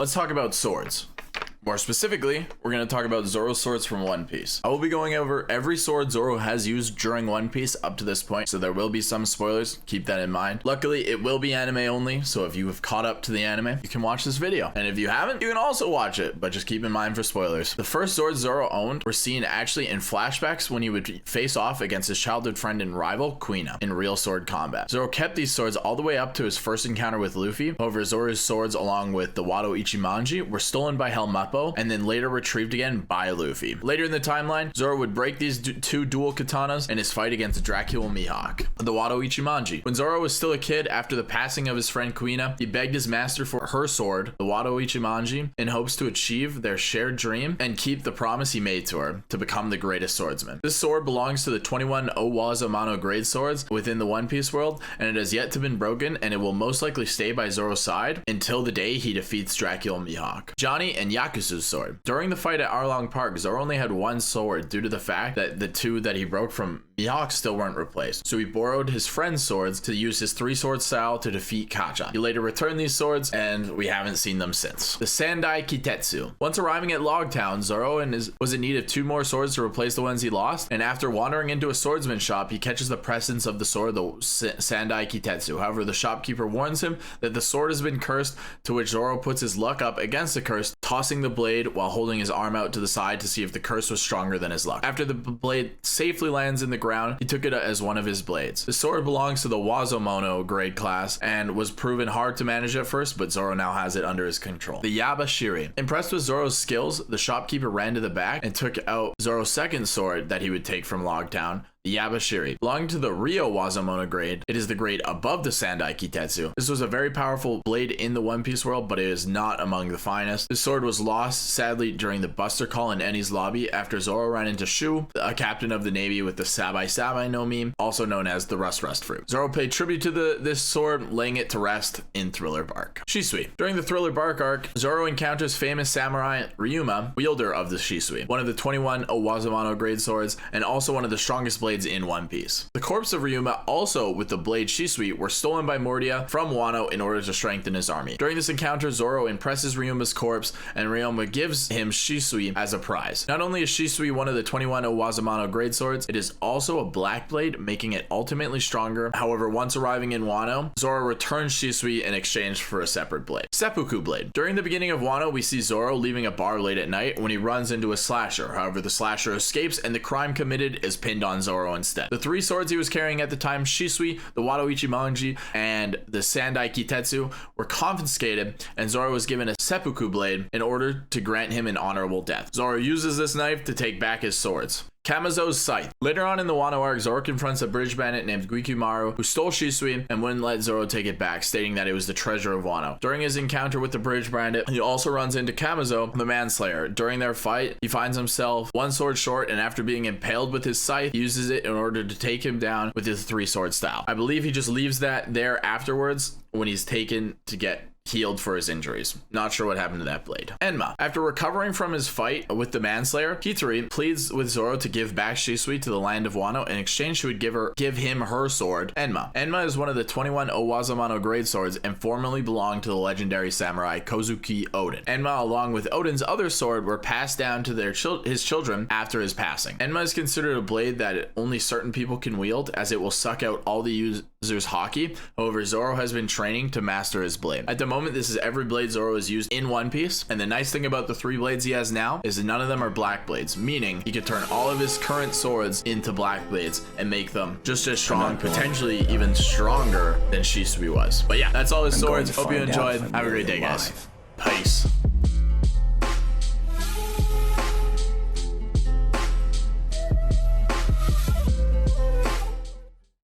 let's talk about swords. More specifically, we're going to talk about Zoro's swords from One Piece. I will be going over every sword Zoro has used during One Piece up to this point, so there will be some spoilers. Keep that in mind. Luckily, it will be anime only, so if you have caught up to the anime, you can watch this video. And if you haven't, you can also watch it, but just keep in mind for spoilers. The first swords Zoro owned were seen actually in flashbacks when he would face off against his childhood friend and rival, Kuina, in real sword combat. Zoro kept these swords all the way up to his first encounter with Luffy. However, Zoro's swords, along with the Wado Ichimonji, were stolen by Helmeppo and then later retrieved again by Luffy. Later in the timeline, Zoro would break these two dual katanas in his fight against Dracule Mihawk, the Wado Ichimonji. When Zoro was still a kid after the passing of his friend Kuina, he begged his master for her sword, the Wado Ichimonji, in hopes to achieve their shared dream and keep the promise he made to her to become the greatest swordsman. This sword belongs to the 21 Owazamano grade swords within the One Piece world, and it has yet to been broken, and it will most likely stay by Zoro's side until the day he defeats Dracule Mihawk. Johnny and Yakusu's sword. During the fight at Arlong Park, Zoro only had one sword due to the fact that the two that he broke from Mihawk still weren't replaced. So he borrowed his friend's swords to use his 3-sword style to defeat Kacha. He later returned these swords, and we haven't seen them since. The Sandai Kitetsu. Once arriving at Loguetown, Zoro was in need of 2 more swords to replace the ones he lost, and after wandering into a swordsman shop, he catches the presence of the sword, the Sandai Kitetsu. However, the shopkeeper warns him that the sword has been cursed, to which Zoro puts his luck up against the curse, tossing the blade while holding his arm out to the side to see if the curse was stronger than his luck. After the blade safely lands in the ground, he took it as one of his blades. The sword belongs to the Wazomono grade class and was proven hard to manage at first, but Zoro now has it under his control. The Yabashiri. Impressed with Zoro's skills, the shopkeeper ran to the back and took out Zoro's second sword that he would take from Loguetown, the Yabashiri. Belonging to the Rio Wazomono grade, it is the grade above the Sandai Kitetsu. This was a very powerful blade in the One Piece world, but it is not among the finest. This sword was lost, sadly, during the Buster Call in Enies Lobby after Zoro ran into Shu, a captain of the Navy with the Sabai Sabai no meme, also known as the Rust fruit. Zoro paid tribute to this sword, laying it to rest in Thriller Bark. Shusui. During the Thriller Bark arc, Zoro encounters famous samurai Ryuma, wielder of the Shusui, one of the 21 Owazamano grade swords, and also one of the strongest blades in One Piece. The corpse of Ryuma, also with the blade Shusui, were stolen by Mordia from Wano in order to strengthen his army. During this encounter, Zoro impresses Ryuma's corpse, and Ryuma gives him Shusui as a prize. Not only is Shusui one of the 21 Owazamano grade swords, it is also a black blade, making it ultimately stronger. However, once arriving in Wano, Zoro returns Shusui in exchange for a separate blade. Seppuku Blade. During the beginning of Wano, we see Zoro leaving a bar late at night when he runs into a slasher. However, the slasher escapes, and the crime committed is pinned on Zoro instead. The 3 swords he was carrying at the time, Shusui, the Wado Ichimonji, and the Sandai Kitetsu, were confiscated, and Zoro was given a Seppuku Blade in order to grant him an honorable death. Zoro uses this knife to take back his swords. Kamazo's Scythe. Later on in the Wano arc, Zoro confronts a bridge bandit named Guikumaru who stole Shusui and wouldn't let Zoro take it back, stating that it was the treasure of Wano. During his encounter with the bridge bandit, he also runs into Kamazo, the manslayer. During their fight, he finds himself 1 sword short, and after being impaled with his scythe, he uses it in order to take him down with his 3-sword style. I believe he just leaves that there afterwards when he's taken to get healed for his injuries. Not sure what happened to that blade. Enma. After recovering from his fight with the manslayer, Kitori pleads with Zoro to give back Shusui to the land of Wano. In exchange, she would give him her sword, Enma. Enma is one of the 21 Owazamano grade swords and formerly belonged to the legendary samurai Kozuki Oden. Enma, along with Oden's other sword, were passed down to his children after his passing. Enma is considered a blade that only certain people can wield, as it will suck out all the user's haki. However, Zoro has been training to master his blade. At the moment, this is every blade Zoro has used in One Piece, and the nice thing about the 3 blades he has now is that none of them are black blades, meaning he could turn all of his current swords into black blades and make them just as strong, potentially even stronger than Shusui was. But yeah, that's all his swords. Hope you enjoyed. Have a great day, guys. Peace.